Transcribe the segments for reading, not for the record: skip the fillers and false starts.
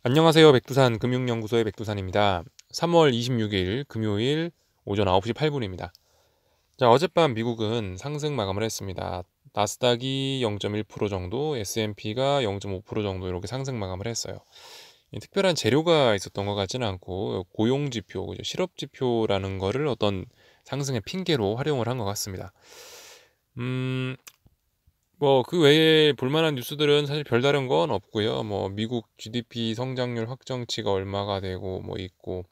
안녕하세요. 백두산 금융연구소의 백두산입니다. 3월 26일 금요일 오전 9시 8분입니다. 자, 어젯밤 미국은 상승 마감을 했습니다. 나스닥이 0.1% 정도, S&P가 0.5% 정도 이렇게 상승 마감을 했어요. 특별한 재료가 있었던 것 같지는 않고 고용지표, 실업지표라는 거를 어떤 상승의 핑계로 활용을 한 것 같습니다. 뭐 그 외에 볼만한 뉴스들은 사실 별다른 건 없고요. 뭐 미국 GDP 성장률 확정치가 얼마가 되고 뭐 있고,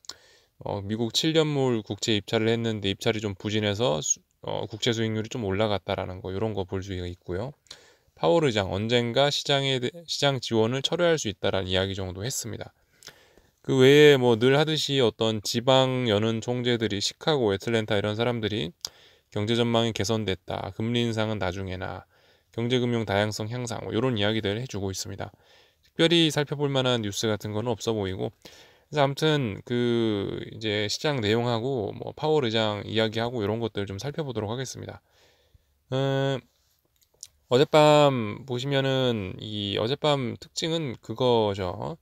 미국 7년물 국채 입찰을 했는데 입찰이 좀 부진해서 국채 수익률이 좀 올라갔다라는 거, 이런 거 볼 수 있고요. 파월 의장 언젠가 시장 지원을 철회할 수 있다라는 이야기 정도 했습니다. 그 외에 뭐 늘 하듯이 어떤 지방 연은 총재들이, 시카고, 애틀랜타 이런 사람들이 경제 전망이 개선됐다, 금리 인상은 나중에나, 경제금융 다양성 향상, 뭐 이런 이야기들 해주고 있습니다. 특별히 살펴볼 만한 뉴스 같은 거는 없어 보이고, 그래서 아무튼 그 이제 시장 내용하고 뭐 파월 의장 이야기하고 이런 것들 좀 살펴보도록 하겠습니다. 음, 어젯밤 보시면은 이 어젯밤 특징은 그거죠.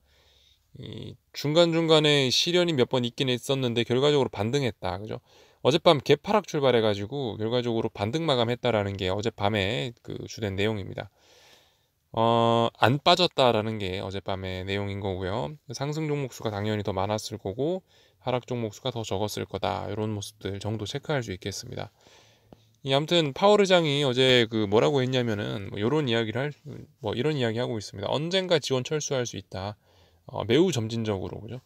이 중간중간에 시련이 몇 번 있긴 있었는데 결과적으로 반등했다. 그죠? 어젯밤 개파락 출발해가지고 결과적으로 반등 마감했다라는 게 어젯밤에 그 주된 내용입니다. 안 빠졌다라는 게 어젯밤의 내용인 거고요. 상승 종목 수가 당연히 더 많았을 거고 하락 종목 수가 더 적었을 거다. 이런 모습들 정도 체크할 수 있겠습니다. 아무튼 파월 의장이 어제 그 뭐라고 했냐면은 뭐 이런 이야기를 뭐 이런 이야기 하고 있습니다. 언젠가 지원 철수할 수 있다. 매우 점진적으로, 그죠?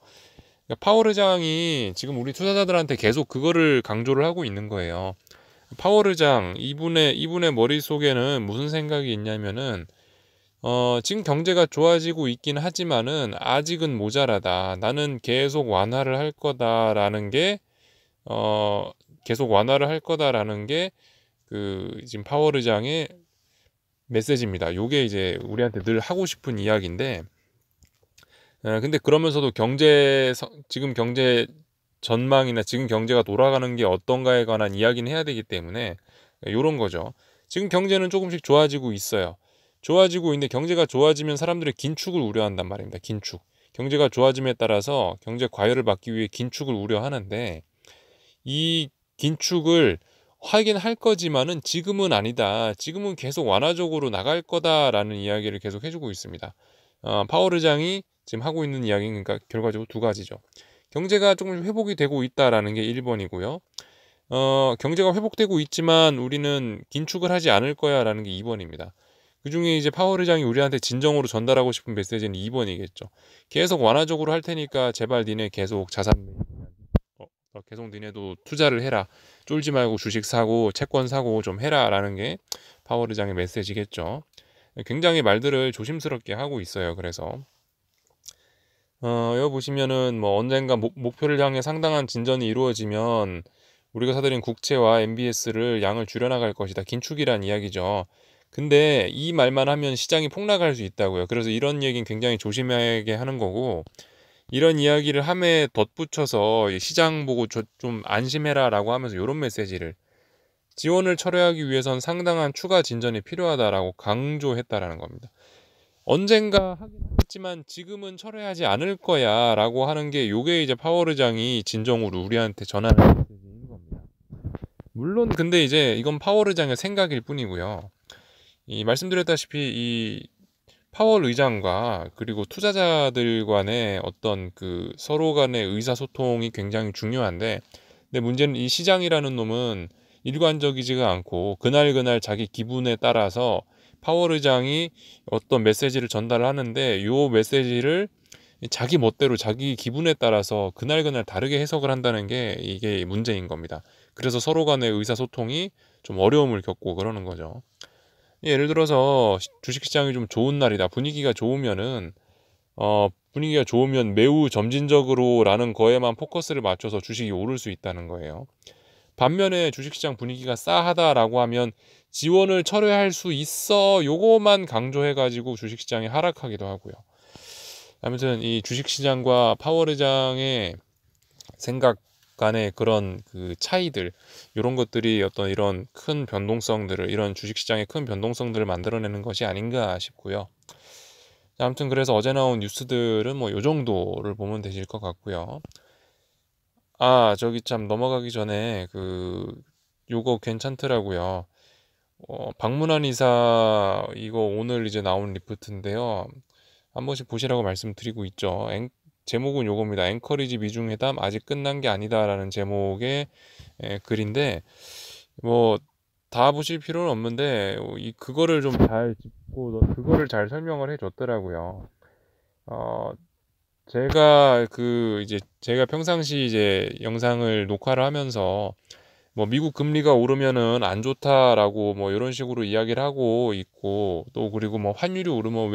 그러니까 파월 의장이 지금 우리 투자자들한테 계속 그거를 강조를 하고 있는 거예요. 파월 의장 이분의 머릿속에는 무슨 생각이 있냐면은 지금 경제가 좋아지고 있긴 하지만은 아직은 모자라다. 나는 계속 완화를 할 거다라는 게 어, 계속 완화를 할 거다라는 게 그 지금 파월 의장의 메시지입니다. 요게 이제 우리한테 늘 하고 싶은 이야기인데, 근데 그러면서도 지금 경제 전망이나 지금 경제가 돌아가는 게 어떤가에 관한 이야기는 해야 되기 때문에 요런 거죠. 지금 경제는 조금씩 좋아지고 있어요. 좋아지고 있는데 경제가 좋아지면 사람들이 긴축을 우려한단 말입니다. 긴축. 경제가 좋아짐에 따라서 경제 과열을 막기 위해 긴축을 우려하는데, 이 긴축을 하긴 할 거지만은 지금은 아니다. 지금은 계속 완화적으로 나갈 거다라는 이야기를 계속 해주고 있습니다. 파월 의장이 지금 하고 있는 이야기는 그러니까 결과적으로 두 가지죠. 경제가 조금 회복이 되고 있다라는 게 1번이고요. 경제가 회복되고 있지만 우리는 긴축을 하지 않을 거야라는 게 2번입니다. 그중에 이제 파월 의장이 우리한테 진정으로 전달하고 싶은 메시지는 2번이겠죠. 계속 완화적으로 할 테니까 제발 니네 계속 계속 니네도 투자를 해라. 쫄지 말고 주식 사고 채권 사고 좀 해라라는 게 파월 의장의 메시지겠죠. 굉장히 말들을 조심스럽게 하고 있어요. 그래서 여기 보시면은 뭐 언젠가 목표를 향해 상당한 진전이 이루어지면 우리가 사들인 국채와 MBS를 양을 줄여나갈 것이다. 긴축이란 이야기죠. 근데 이 말만 하면 시장이 폭락할 수 있다고요. 그래서 이런 얘기는 굉장히 조심하게 하는 거고, 이런 이야기를 함에 덧붙여서 시장 보고 좀 안심해라라고 하면서 이런 메시지를, 지원을 철회하기 위해선 상당한 추가 진전이 필요하다라고 강조했다라는 겁니다. 언젠가 하긴 하겠지만 지금은 철회하지 않을 거야라고 하는 게, 요게 이제 파월 의장이 진정으로 우리한테 전하는 메시지인 겁니다. 물론 근데 이제 이건 파월 의장의 생각일 뿐이고요. 이 말씀드렸다시피 이 파월 의장과 그리고 투자자들 간의 어떤 그 서로 간의 의사소통이 굉장히 중요한데, 근데 문제는 이 시장이라는 놈은 일관적이지가 않고 그날그날 자기 기분에 따라서 파월 의장이 어떤 메시지를 전달을 하는데, 요 메시지를 자기 멋대로 자기 기분에 따라서 그날그날 다르게 해석을 한다는 게 이게 문제인 겁니다. 그래서 서로 간의 의사소통이 좀 어려움을 겪고 그러는 거죠. 예를 들어서 주식시장이 좀 좋은 날이다. 분위기가 좋으면 매우 점진적으로라는 거에만 포커스를 맞춰서 주식이 오를 수 있다는 거예요. 반면에 주식시장 분위기가 싸하다라고 하면 지원을 철회할 수 있어, 요거만 강조해가지고 주식시장이 하락하기도 하고요. 아무튼 이 주식시장과 파월 의장의 생각 간의 그런 그 차이들, 이런 것들이 어떤 이런 큰 변동성들을, 이런 주식시장의 큰 변동성들을 만들어내는 것이 아닌가 싶고요. 자, 아무튼 그래서 어제 나온 뉴스들은 뭐 요 정도를 보면 되실 것 같고요. 아, 저기 참 넘어가기 전에 요거 괜찮더라고요. 박문환 이사 이거 오늘 이제 나온 리포트인데요. 한 번씩 보시라고 말씀드리고 있죠. 제목은 요겁니다. 앵커리지 미중회담 아직 끝난 게 아니다라는 제목의 글인데 뭐 다 보실 필요는 없는데 그거를 좀 잘 짚고 그거를 잘 설명을 해줬더라고요. 어, 제가 평상시 이제 영상을 녹화를 하면서 뭐 미국 금리가 오르면은 안 좋다라고 뭐 이런 식으로 이야기를 하고 있고 또 그리고 뭐 환율이 오르면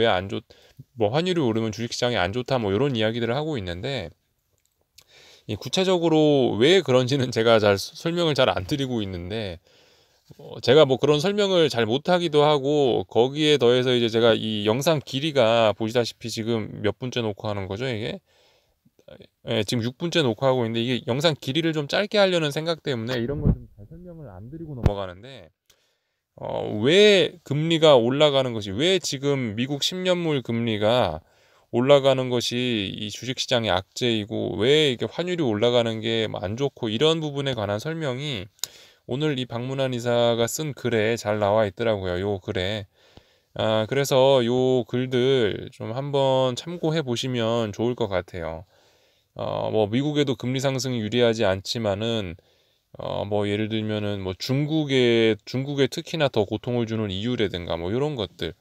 뭐 환율이 오르면 주식시장이 안 좋다 뭐 이런 이야기들을 하고 있는데 이 구체적으로 왜 그런지는 제가 잘 설명을 잘 안 드리고 있는데 제가 뭐 그런 설명을 잘 못하기도 하고 거기에 더해서 이제 제가 이 영상 길이가 보시다시피 지금 몇 분째 녹화하는 거죠 이게 지금 6분째 녹화하고 있는데 이게 영상 길이를 좀 짧게 하려는 생각 때문에 이런 걸 좀 잘 설명을 안 드리고 넘어가는데 왜 금리가 올라가는 것이 왜 지금 미국 10년물 금리가 올라가는 것이 이 주식시장의 악재이고 왜 이게 환율이 올라가는 게 안 좋고 이런 부분에 관한 설명이 오늘 이 박문환 이사가 쓴 글에 잘 나와 있더라고요. 요 글에. 그래서 요 글들 좀 한번 참고해 보시면 좋을 것 같아요. 뭐 미국에도 금리 상승이 유리하지 않지만은 뭐 예를 들면은 뭐 중국에 특히나 더 고통을 주는 이유라든가 뭐 이런 것들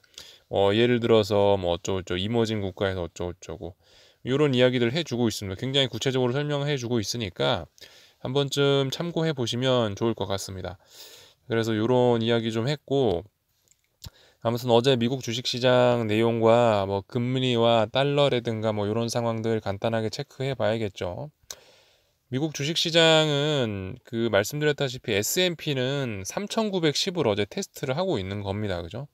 예를 들어서 뭐 어쩌고저쩌고 이머징 국가에서 어쩌고저쩌고 이런 이야기들 해주고 있습니다. 굉장히 구체적으로 설명해 주고 있으니까 한 번쯤 참고해 보시면 좋을 것 같습니다. 그래서 이런 이야기 좀 했고 아무튼 어제 미국 주식시장 내용과 뭐 금리와 달러라든가 뭐 이런 상황들 간단하게 체크해 봐야겠죠. 미국 주식시장은 말씀드렸다시피 S&P는 3,910을 어제 테스트를 하고 있는 겁니다. 그죠?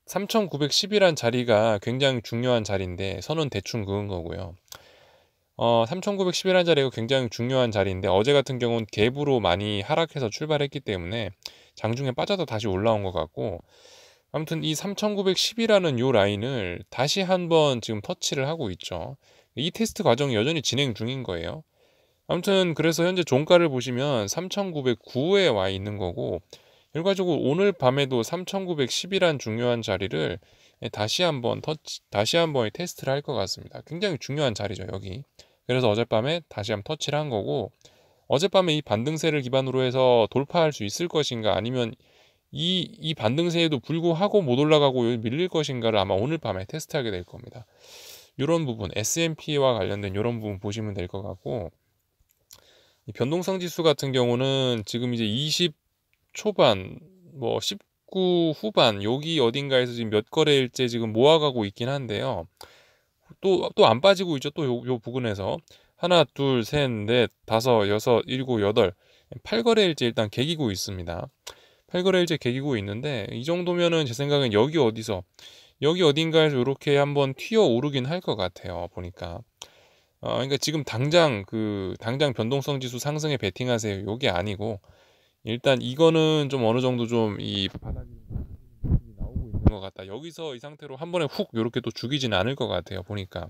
3,910이란 자리가 굉장히 중요한 자리인데 선은 대충 그은 거고요. 3,910이라는 자리가 굉장히 중요한 자리인데 어제 같은 경우는 갭으로 많이 하락해서 출발했기 때문에 장중에 빠져도 다시 올라온 것 같고 아무튼 이 3,910이라는 요 라인을 다시 한번 지금 터치를 하고 있죠. 이 테스트 과정이 여전히 진행 중인 거예요. 아무튼 그래서 현재 종가를 보시면 3,909에 와 있는 거고 결과적으로 오늘 밤에도 3,910이란 중요한 자리를 다시 한번 테스트를 할 것 같습니다. 굉장히 중요한 자리죠, 여기. 그래서 어젯밤에 다시 한번 터치를 한 거고 어젯밤에 이 반등세를 기반으로 해서 돌파할 수 있을 것인가 아니면 이 반등세에도 불구하고 못 올라가고 밀릴 것인가를 아마 오늘 밤에 테스트하게 될 겁니다. 이런 부분 S&P와 관련된 이런 부분 보시면 될 것 같고 이 변동성 지수 같은 경우는 지금 이제 20 초반 뭐 19 후반 여기 어딘가에서 지금 몇 거래일째 지금 모아가고 있긴 한데요. 또 안 빠지고 있죠. 또 요 부근에서 하나, 둘, 셋, 넷, 다섯, 여섯, 일곱, 여덟 8거래일째 일단 개기고 있습니다. 8거래일째 개기고 있는데 이 정도면은 제 생각엔 여기 어딘가에서 이렇게 한번 튀어 오르긴 할 것 같아요. 보니까. 그러니까 지금 당장 변동성 지수 상승에 베팅하세요. 요게 아니고 일단 이거는 좀 어느 정도 좀 이 바닥이 나오고 있는 것 같다. 여기서 이 상태로 한 번에 훅 이렇게 또 죽이진 않을 것 같아요. 보니까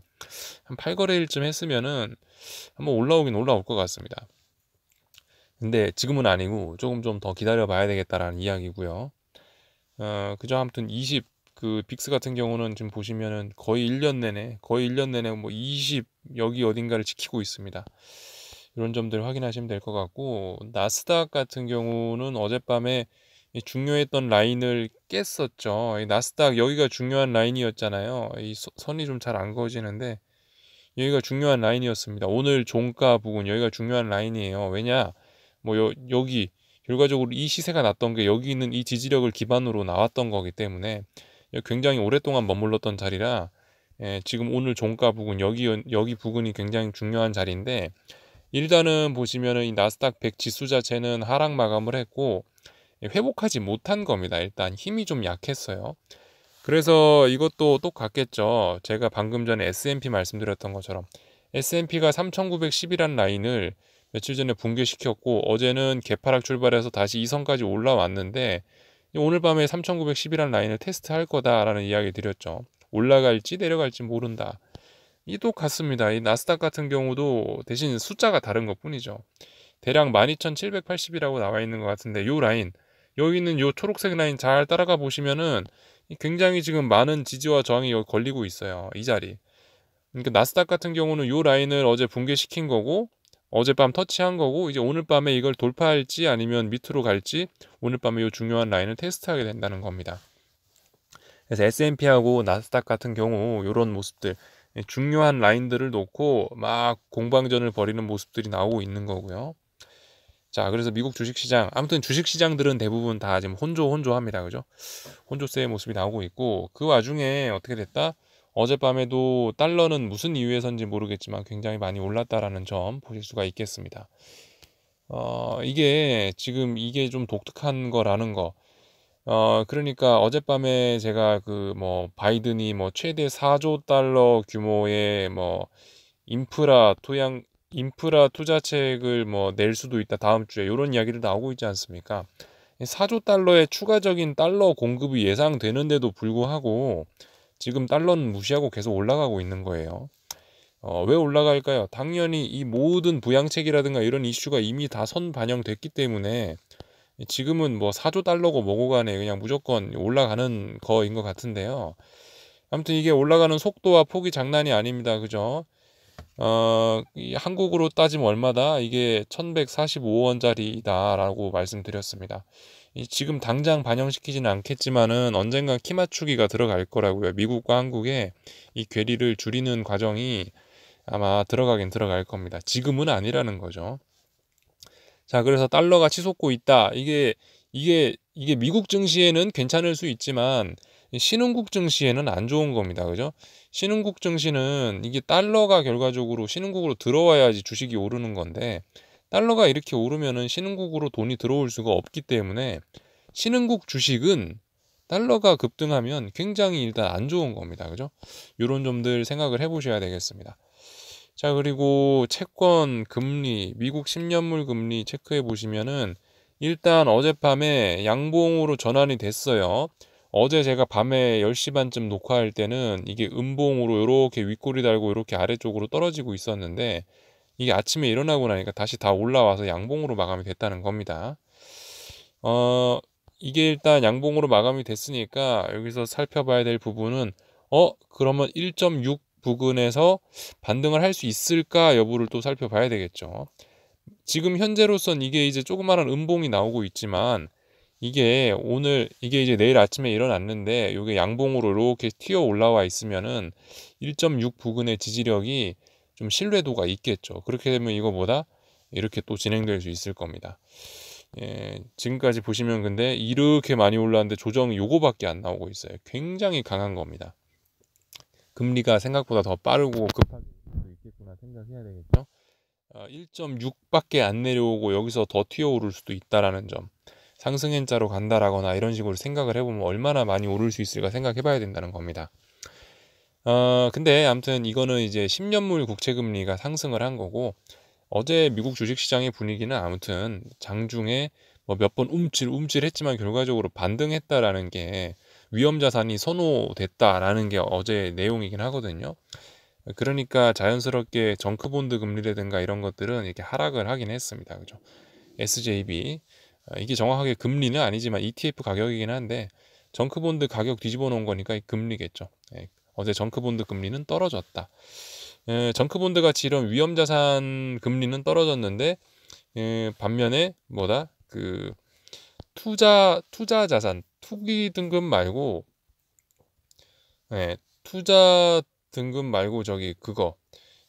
한 8거래일쯤 했으면은 한번 올라오긴 올라올 것 같습니다. 근데 지금은 아니고 조금 좀 더 기다려 봐야 되겠다라는 이야기고요. 그저 아무튼 빅스 같은 경우는 지금 보시면은 거의 1년 내내 뭐 20 여기 어딘가를 지키고 있습니다. 이런 점들 확인하시면 될 것 같고 나스닥 같은 경우는 어젯밤에 이 중요했던 라인을 깼었죠. 이 나스닥 여기가 중요한 라인이었잖아요. 이 선이 좀 잘 안 그어지는데 여기가 중요한 라인이었습니다. 오늘 종가 부분 여기가 중요한 라인이에요. 왜냐? 뭐 여기 결과적으로 이 시세가 났던 게 여기 있는 이 지지력을 기반으로 나왔던 거기 때문에 굉장히 오랫동안 머물렀던 자리라 지금 오늘 종가 부근 여기 부근이 굉장히 중요한 자리인데 일단은 보시면은 이 나스닥 100 지수 자체는 하락 마감을 했고 회복하지 못한 겁니다. 일단 힘이 좀 약했어요. 그래서 이것도 똑같겠죠. 제가 방금 전에 S&P 말씀드렸던 것처럼 S&P가 3,910이란 라인을 며칠 전에 붕괴시켰고 어제는 개파락 출발해서 다시 이선까지 올라왔는데 오늘 밤에 3,910이란 라인을 테스트할 거다라는 이야기 드렸죠. 올라갈지 내려갈지 모른다. 이 똑같습니다. 이 나스닥 같은 경우도 대신 숫자가 다른 것뿐이죠. 대략 12,780이라고 나와 있는 것 같은데 요 라인, 여기 있는 요 초록색 라인 잘 따라가 보시면은 굉장히 지금 많은 지지와 저항이 여기 걸리고 있어요. 이 자리. 그러니까 나스닥 같은 경우는 요 라인을 어제 붕괴시킨 거고 어젯밤 터치한 거고, 이제 오늘 밤에 이걸 돌파할지 아니면 밑으로 갈지 오늘 밤에 요 중요한 라인을 테스트하게 된다는 겁니다. 그래서 S&P하고 나스닥 같은 경우 이런 모습들, 중요한 라인들을 놓고 막 공방전을 벌이는 모습들이 나오고 있는 거고요. 자, 그래서 미국 주식시장, 아무튼 주식시장들은 대부분 다 지금 혼조합니다. 그죠? 혼조세의 모습이 나오고 있고, 그 와중에 어떻게 됐다? 어젯밤에도 달러는 무슨 이유에서인지 모르겠지만 굉장히 많이 올랐다라는 점 보실 수가 있겠습니다. 이게 지금 이게 좀 독특한 거라는 거. 그러니까 어젯밤에 제가 그 뭐 바이든이 뭐 최대 4조 달러 규모의 뭐 인프라 투자책을 뭐 낼 수도 있다 다음 주에, 이런 이야기를 나오고 있지 않습니까? 4조 달러의 추가적인 달러 공급이 예상되는데도 불구하고 지금 달러는 무시하고 계속 올라가고 있는 거예요. 왜 올라갈까요? 당연히 이 모든 부양책이라든가 이런 이슈가 이미 다 선반영됐기 때문에 지금은 뭐 4조 달러고 뭐고 간에 그냥 무조건 올라가는 거인 것 같은데요. 아무튼 이게 올라가는 속도와 폭이 장난이 아닙니다. 그죠? 이 한국으로 따지면 얼마다? 이게 1145원짜리다라고 말씀드렸습니다. 지금 당장 반영시키지는 않겠지만은 언젠가 키 맞추기가 들어갈 거라고요. 미국과 한국의 이 괴리를 줄이는 과정이 아마 들어가긴 들어갈 겁니다. 지금은 아니라는 거죠. 자, 그래서 달러가 치솟고 있다. 이게 미국 증시에는 괜찮을 수 있지만 신흥국 증시에는 안 좋은 겁니다. 그죠? 신흥국 증시는 이게 달러가 결과적으로 신흥국으로 들어와야지 주식이 오르는 건데, 달러가 이렇게 오르면은 신흥국으로 돈이 들어올 수가 없기 때문에 신흥국 주식은 달러가 급등하면 굉장히 일단 안 좋은 겁니다. 그죠? 이런 점들 생각을 해보셔야 되겠습니다. 자, 그리고 채권 금리, 미국 10년물 금리 체크해 보시면은 일단 어젯밤에 양봉으로 전환이 됐어요. 어제 제가 밤에 10시 반쯤 녹화할 때는 이게 음봉으로 이렇게 윗꼬리 달고 이렇게 아래쪽으로 떨어지고 있었는데, 이게 아침에 일어나고 나니까 다시 다 올라와서 양봉으로 마감이 됐다는 겁니다. 이게 일단 양봉으로 마감이 됐으니까 여기서 살펴봐야 될 부분은 그러면 1.6 부근에서 반등을 할 수 있을까 여부를 또 살펴봐야 되겠죠. 지금 현재로선 이게 이제 조그마한 음봉이 나오고 있지만 이게 이제 내일 아침에 일어났는데 이게 양봉으로 이렇게 튀어 올라와 있으면은 1.6 부근의 지지력이 좀 신뢰도가 있겠죠. 그렇게 되면 이거보다 이렇게 또 진행될 수 있을 겁니다. 지금까지 보시면 근데 이렇게 많이 올랐는데 조정이 요거밖에 안 나오고 있어요. 굉장히 강한 겁니다. 금리가 생각보다 더 빠르고 급하게 수도 있겠구나 생각해야 되겠죠. 1.6밖에 안 내려오고 여기서 더 튀어오를 수도 있다라는 점. 상승행자로 간다라거나 이런 식으로 생각을 해보면 얼마나 많이 오를 수 있을까 생각해봐야 된다는 겁니다. 근데 아무튼 이거는 이제 10년물 국채금리가 상승을 한 거고, 어제 미국 주식시장의 분위기는 아무튼 장중에 뭐 몇 번 움찔움찔했지만 결과적으로 반등했다라는 게 위험자산이 선호됐다라는 게 어제 내용이긴 하거든요. 그러니까 자연스럽게 정크본드 금리라든가 이런 것들은 이렇게 하락을 하긴 했습니다. 그죠? SJB, 이게 정확하게 금리는 아니지만 ETF 가격이긴 한데 정크본드 가격 뒤집어 놓은 거니까 금리겠죠. 어제 정크본드 금리는 떨어졌다. 정크본드 같이 이런 위험자산 금리는 떨어졌는데, 반면에 뭐다? 그 투자 자산, 투기 등급 말고, 투자 등급 말고 저기 그거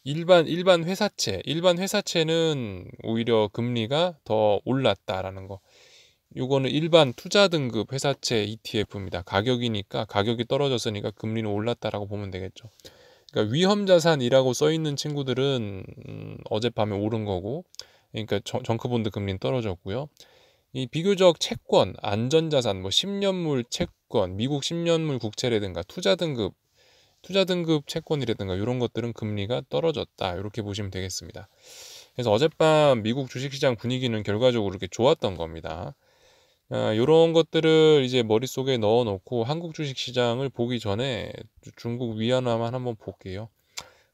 일반 회사채는 오히려 금리가 더 올랐다라는 거. 요거는 일반 투자 등급 회사채 ETF입니다. 가격이니까 가격이 떨어졌으니까 금리는 올랐다라고 보면 되겠죠. 그러니까 위험 자산이라고 써 있는 친구들은 어젯밤에 오른 거고, 그러니까 정크본드 금리는 떨어졌고요. 이 비교적 채권, 안전자산, 뭐 10년물 채권, 미국 10년물 국채라든가 투자 등급 채권이라든가 이런 것들은 금리가 떨어졌다. 이렇게 보시면 되겠습니다. 그래서 어젯밤 미국 주식시장 분위기는 결과적으로 이렇게 좋았던 겁니다. 요런 것들을 이제 머릿속에 넣어 놓고 한국 주식 시장을 보기 전에 중국 위안화만 한번 볼게요.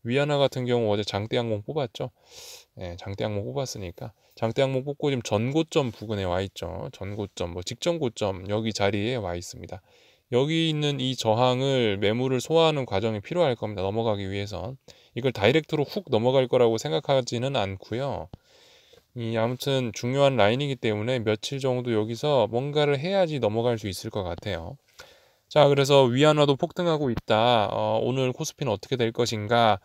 위안화 같은 경우 어제 장대 항공 뽑았죠. 예, 장대 항공 뽑았으니까 장대 항공 뽑고 지금 전고점 부근에 와 있죠. 전고점, 뭐 직전 고점 여기 자리에 와 있습니다. 여기 있는 이 저항을 매물을 소화하는 과정이 필요할 겁니다. 넘어가기 위해선 이걸 다이렉트로 훅 넘어갈 거라고 생각하지는 않고요. 아무튼 중요한 라인이기 때문에 며칠 정도 여기서 뭔가를 해야지 넘어갈 수 있을 것 같아요. 자, 그래서 위안화도 폭등하고 있다. 오늘 코스피는 어떻게 될 것인가?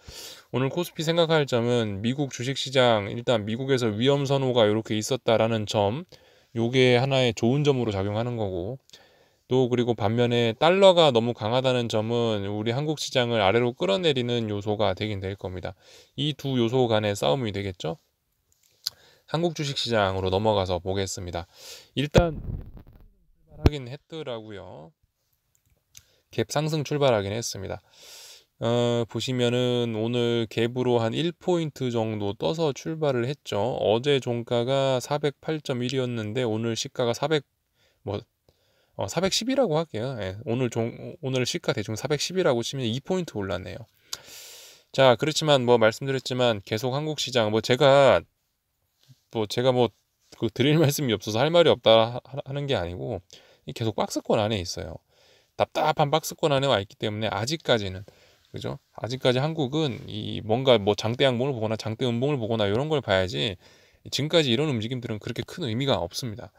오늘 코스피 생각할 점은 미국 주식시장, 일단 미국에서 위험 선호가 이렇게 있었다라는 점, 요게 하나의 좋은 점으로 작용하는 거고, 또 그리고 반면에 달러가 너무 강하다는 점은 우리 한국 시장을 아래로 끌어내리는 요소가 되긴 될 겁니다. 이 두 요소 간의 싸움이 되겠죠? 한국 주식시장으로 넘어가서 보겠습니다. 일단 출발하긴 했더라고요. 갭 상승 출발하긴 했습니다. 보시면은 오늘 갭으로 한 1포인트 정도 떠서 출발을 했죠. 어제 종가가 408.1이었는데 오늘 시가가 410이라고 할게요. 예, 오늘 시가 대충 410이라고 치면 2포인트 올랐네요. 자, 그렇지만 뭐 말씀드렸지만 계속 한국 시장 제가 그 드릴 말씀이 없어서 할 말이 없다 하는 게 아니고 계속 박스권 안에 있어요. 답답한 박스권 안에 와 있기 때문에 아직까지는 그죠? 아직까지 한국은 이 뭔가 장대 양봉을 보거나 장대 음봉을 보거나 이런 걸 봐야지 지금까지 이런 움직임들은 그렇게 큰 의미가 없습니다.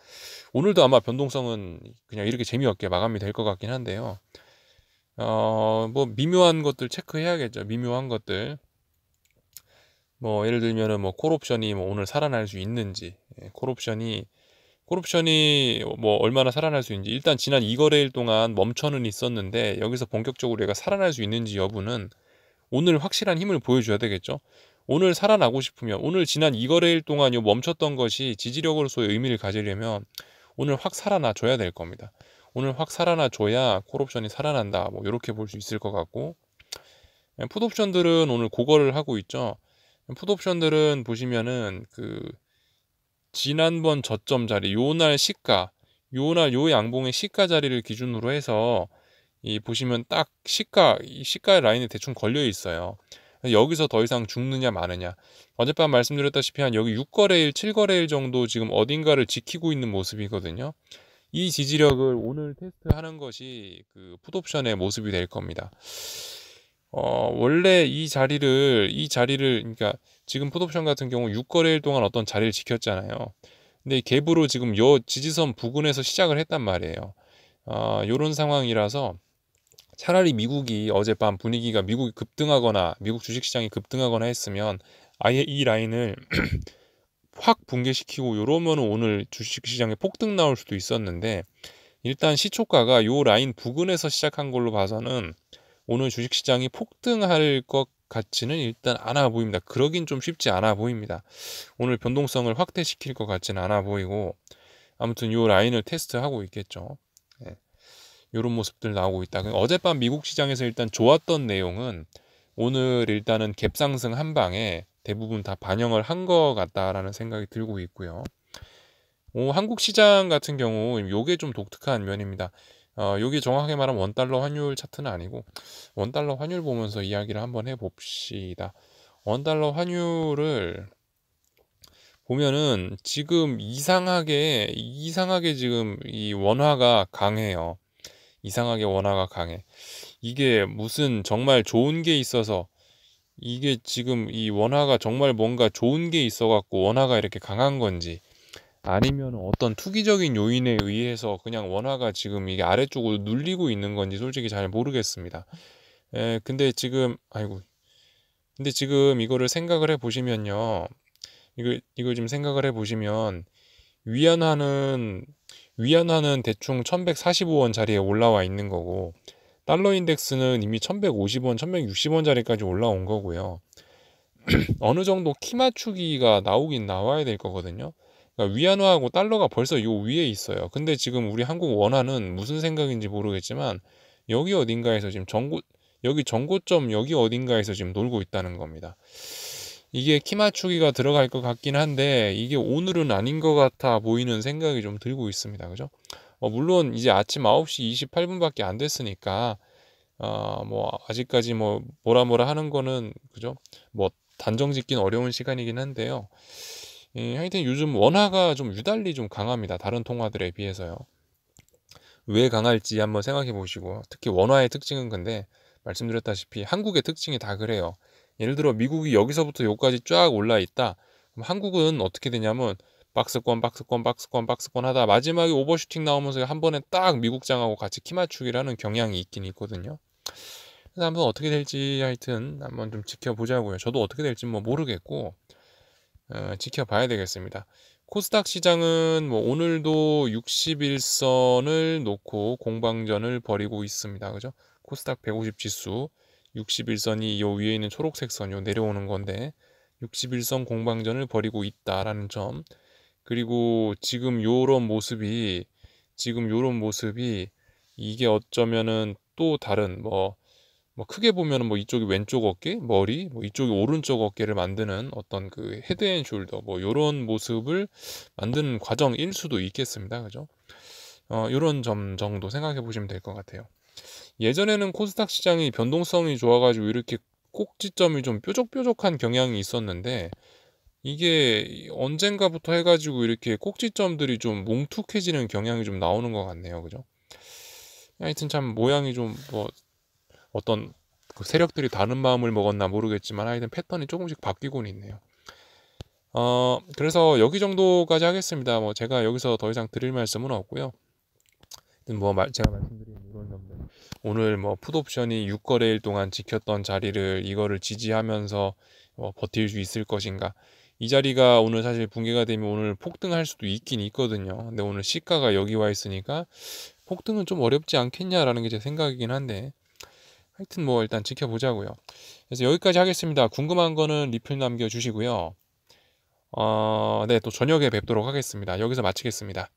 오늘도 아마 변동성은 그냥 이렇게 재미없게 마감이 될 것 같긴 한데요. 미묘한 것들 체크해야겠죠. 미묘한 것들. 예를 들면은 콜옵션이 오늘 살아날 수 있는지, 콜옵션이 얼마나 살아날 수 있는지, 일단 지난 2거래일 동안 멈춰는 있었는데 여기서 본격적으로 얘가 살아날 수 있는지 여부는 오늘 확실한 힘을 보여줘야 되겠죠. 오늘 살아나고 싶으면 오늘 지난 2거래일 동안 멈췄던 것이 지지력으로서의 의미를 가지려면 오늘 확 살아나 줘야 될 겁니다. 오늘 확 살아나 줘야 콜옵션이 살아난다. 이렇게 볼 수 있을 것 같고, 풋옵션들은 오늘 고거를 하고 있죠. 풋옵션들은 보시면은 지난번 저점 자리, 요날 시가, 요 양봉의 시가 자리를 기준으로 해서 보시면 딱 이 시가 라인에 대충 걸려 있어요. 여기서 더 이상 죽느냐 마느냐. 어젯밤 말씀드렸다시피 한 여기 6거래일, 7거래일 정도 지금 어딘가를 지키고 있는 모습이거든요. 이 지지력을 오늘 테스트하는 것이 풋옵션의 모습이 될 겁니다. 원래 이 자리를 그러니까 지금 풋옵션 같은 경우 6거래일 동안 어떤 자리를 지켰잖아요. 근데 갭으로 지금 요 지지선 부근에서 시작을 했단 말이에요. 요런 상황이라서 차라리 미국이 어젯밤 분위기가 미국이 급등하거나 미국 주식시장이 급등하거나 했으면 아예 이 라인을 확 붕괴시키고 요러면 오늘 주식시장에 폭등 나올 수도 있었는데 일단 시초가가 요 라인 부근에서 시작한 걸로 봐서는 오늘 주식시장이 폭등할 것 같지는 일단 않아 보입니다. 그러긴 좀 쉽지 않아 보입니다. 오늘 변동성을 확대시킬 것 같지는 않아 보이고 아무튼 요 라인을 테스트하고 있겠죠. 네. 요런 모습들 나오고 있다. 어젯밤 미국 시장에서 일단 좋았던 내용은 오늘 일단은 갭 상승 한 방에 대부분 다 반영을 한 것 같다라는 생각이 들고 있고요. 한국 시장 같은 경우 요게 좀 독특한 면입니다. 요게 정확하게 말하면 원달러 환율 차트는 아니고 원달러 환율 보면서 이야기를 한번 해봅시다. 원달러 환율을 보면은 지금 이상하게 지금 이 원화가 강해요. 이상하게 원화가 강해. 이게 무슨 정말 좋은 게 있어서 이게 지금 이 원화가 정말 뭔가 좋은 게 있어갖고 원화가 이렇게 강한 건지 아니면 어떤 투기적인 요인에 의해서 그냥 원화가 지금 이게 아래쪽으로 눌리고 있는 건지 솔직히 잘 모르겠습니다. 근데 지금 이거를 생각을 해 보시면요. 이걸 좀 생각을 해 보시면 위안화는 대충 1145원 자리에 올라와 있는 거고 달러 인덱스는 이미 1150원, 1160원 자리까지 올라온 거고요. 어느 정도 키 맞추기가 나오긴 나와야 될 거거든요. 그러니까 위안화하고 달러가 벌써 요 위에 있어요. 근데 지금 우리 한국 원화는 무슨 생각인지 모르겠지만 여기 어딘가에서 지금 여기 정고점 여기 어딘가에서 지금 놀고 있다는 겁니다. 이게 키 맞추기가 들어갈 것 같긴 한데 이게 오늘은 아닌 것 같아 보이는 생각이 좀 들고 있습니다. 그죠? 물론 이제 아침 9시 28분밖에 안 됐으니까 뭐 아직까지 뭐 뭐라 하는 거는 그죠? 뭐 단정 짓긴 어려운 시간이긴 한데요. 하여튼 요즘 원화가 좀 유달리 좀 강합니다. 다른 통화들에 비해서요. 왜 강할지 한번 생각해 보시고, 특히 원화의 특징은 근데 말씀드렸다시피 한국의 특징이 다 그래요. 예를 들어 미국이 여기서부터 여기까지 쫙 올라 있다. 그럼 한국은 어떻게 되냐면 박스권 하다 마지막에 오버슈팅 나오면서 한 번에 딱 미국장하고 같이 키 맞추기를 하는 경향이 있긴 있거든요. 그래서 한번 어떻게 될지 하여튼 한번 좀 지켜보자고요. 저도 어떻게 될지 뭐 모르겠고 지켜봐야 되겠습니다. 코스닥 시장은 뭐 오늘도 61선을 놓고 공방전을 벌이고 있습니다. 그죠? 코스닥 150 지수 61선이 요 위에 있는 초록색 선 요 내려오는 건데 61선 공방전을 벌이고 있다라는 점. 그리고 지금 요런 모습이 이게 어쩌면은 또 다른 뭐 크게 보면은 뭐 이쪽이 왼쪽 어깨, 머리, 뭐 이쪽이 오른쪽 어깨를 만드는 어떤 그 헤드앤숄더 뭐 요런 모습을 만드는 과정일 수도 있겠습니다. 그죠? 요런 점 정도 생각해 보시면 될 것 같아요. 예전에는 코스닥 시장이 변동성이 좋아가지고 이렇게 꼭지점이 좀 뾰족뾰족한 경향이 있었는데 이게 언젠가부터 해가지고 이렇게 꼭지점들이 좀 뭉툭해지는 경향이 좀 나오는 것 같네요. 그죠? 하여튼 참 모양이 좀 뭐 어떤 그 세력들이 다른 마음을 먹었나 모르겠지만 하여튼 패턴이 조금씩 바뀌고는 있네요. 그래서 여기 정도까지 하겠습니다. 뭐 제가 여기서 더 이상 드릴 말씀은 없고요. 제가 말씀드린 이런 점들. 오늘 뭐 풋옵션이 6거래일 동안 지켰던 자리를 이거를 지지하면서 버틸 수 있을 것인가. 이 자리가 오늘 사실 붕괴가 되면 오늘 폭등할 수도 있긴 있거든요. 근데 오늘 시가가 여기 와 있으니까 폭등은 좀 어렵지 않겠냐라는 게 제 생각이긴 한데 하여튼 뭐 일단 지켜보자고요. 그래서 여기까지 하겠습니다. 궁금한 거는 리플 남겨주시고요. 네, 또 저녁에 뵙도록 하겠습니다. 여기서 마치겠습니다.